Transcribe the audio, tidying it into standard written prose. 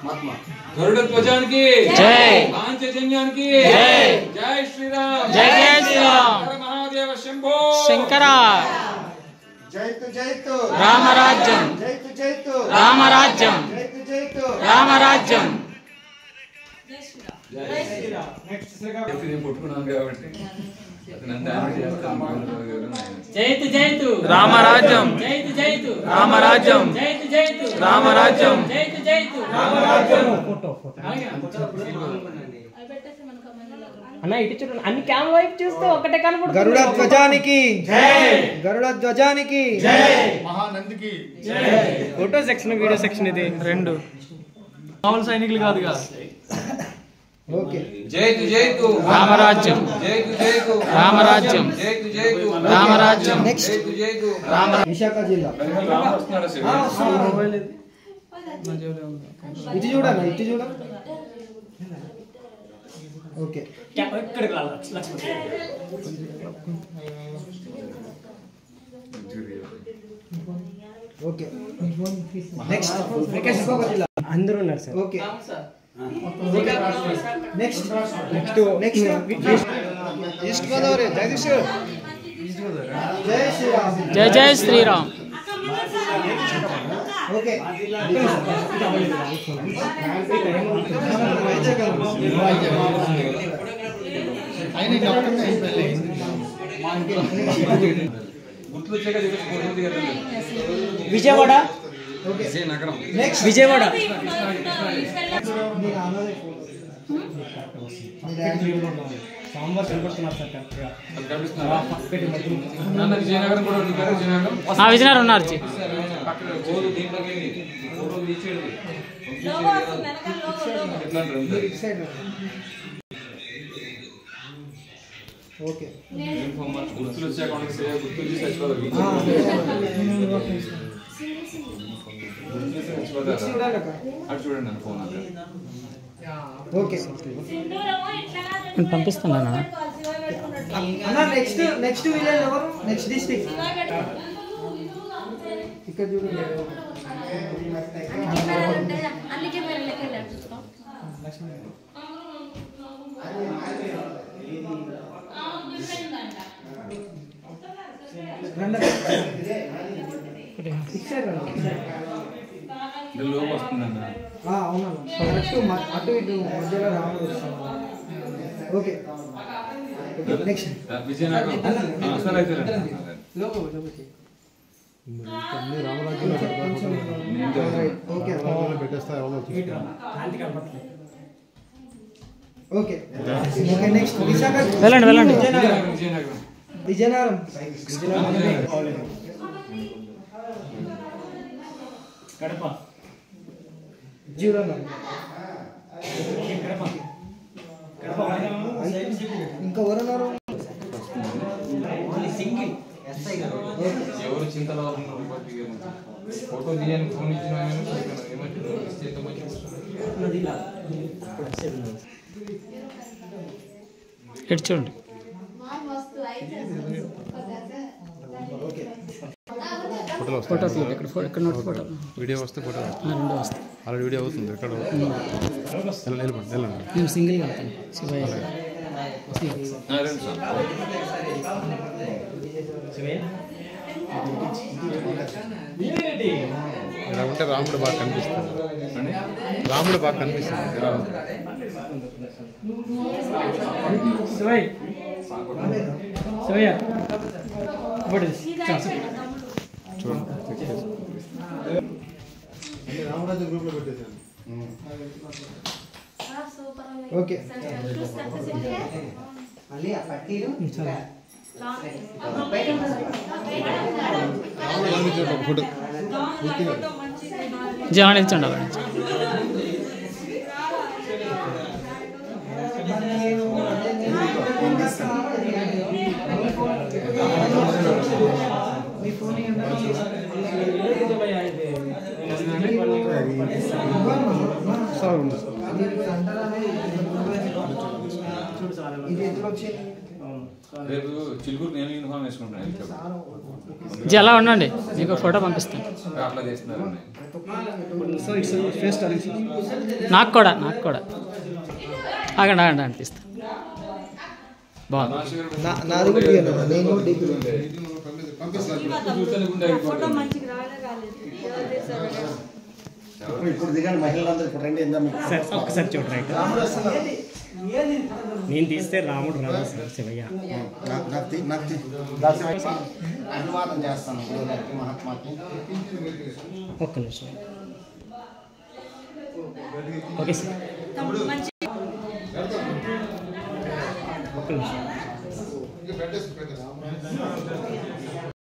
गरुड़ ध्वजान की जय। पांचजन्यान की जय। जय श्री राम। जय जय श्री राम। हर महादेव शंभो शंकरा जयतु रामराज्यम रामराज्यम रामराज्यम జైతు జైతు రామరాజ్యం జైతు జైతు రామరాజ్యం జైతు జైతు రామరాజ్యం జైతు జైతు రామరాజ్యం అన్న ఇటు చూడండి అన్ని కెమెరా వైపు చూస్తే ఒకటే కనపడుతుంది గరుడ ధ్వజానికి గరుడ ధ్వజానికి మహానందికి ఫోటో సెక్షన్ వీడియో సెక్షన్ ఇది రెండు మామూలు సైనికులు కాదుగా ఓకే జైతు జైతు రామరాజ్యం జైతు జైతు రామరాజ్యం జైతు జైతు రామరాజ్యం నెక్స్ట్ జైతు జైతు విశాఖ జిల్లా రామ వస్తున్నాడు శివ. ఇటు చూడన్నా ఇటు చూడ ఓకే ఇక్కడికి రావాలి లక్ష్మణ్ ఓకే నెక్స్ట్ విశాఖ జిల్లా అందరూ ఉన్నారు sir okay sir next next east Godavari Jagadish జై శ్రీరామ్ జై జై శ్రీరామ్ ఓకే గుర్తులు వచ్చాక చెప్పేసి ఫోటో దిగారు. విజయవాడ ఓకే విజయనగరం. నెక్స్ట్ విజయవాడ అది కనిపిస్తున్నారా? నాన్న విజయనగరం కూడా దిగారు. విజయనగరం విజయనగరం ఉన్నారు పక్కన గోలు దీంట్లోకి వెళ్ళి ఫోటోలు తీసేది ఎట్లా అంటారు అంతే. ఓకే యూనిఫామ్ మార్చి గుర్తులు వచ్చాక మనకి గుర్తులు తీసి చచ్చిపోతారు. అటు చూడండి నన్ను ఫోన్ అంటే ఓకే నేను పంపిస్తాను అన్న నెక్స్ట్ విలేజ్ ఎవరు నెక్స్ట్ డిస్ట్రిక్ట్ ఇక్కడ చూడండి అందుకే మీరు వెళ్ళారు చూస్తాం లోపు వస్తుందన్న. అవునన్నా అటు ఇటు మధ్యలో రాముడు వస్తున్నాడు. ఓకే నెక్స్ట్ విజయనగరం సరే అయితే రండి. Okay okay okay next Visakha వెళ్ళండి వెళ్ళండి విజయనగరం విజయనగరం విజయనగరం కడప జీవనం ఇంకా ఎవరున్నారు ఎవరు చింతలో ఫోటో తీయని ఫోన్ ఇచ్చిన ఇటు చూడండి ఫోటో తీయండి ఎక్కడ నోట్ ఫోటో వీడియో వస్తే ఫోటో రెండు వస్తాయి అలా వీడియో అవుతుంది ఎక్కడ వెళ్ళండి నేను సింగిల్గా వెళ్తాను శివయ్య ఇలా ఉంటే రాముడు బాగా కనిపిస్తుంది రాముడు బాగా కనిపిస్తుంది శివయ్య శివయ్య రామరాజు గ్రూప్ లో పెట్టేసాను ఓకే ఫోటో జనాలు ఇచ్చండి అక్కడ రేపు చిలుకూరు నేను యూనిఫామ్ వేసుకుంటాను అలా ఉండండి మీకు ఫోటో పంపిస్తాను అట్లా చేస్తున్నారు సో ఇట్స్ ఫేస్ టర్నింగ్. నాకు కూడా ఆగండి అనిపిస్తా. బాగుంది. నాది కూడా తీయాలి. నేను డీపీ ఫోటో మంచిగా రాలేదు. ఇప్పుడు దిగండి మహిళలందరూ ఇప్పుడు రండి ఇందా మీకు. సార్ ఒక్కసారి చూడు రైట్. నేను తీస్తే రాముడు రాదు సార్ శివయ్య. అభివాదం చేస్తాను గురువుగారికి మహాత్మాకి. ఒక్క నిమిషం. ఓకే సార్ మంచి ఒక్క నిమిషం.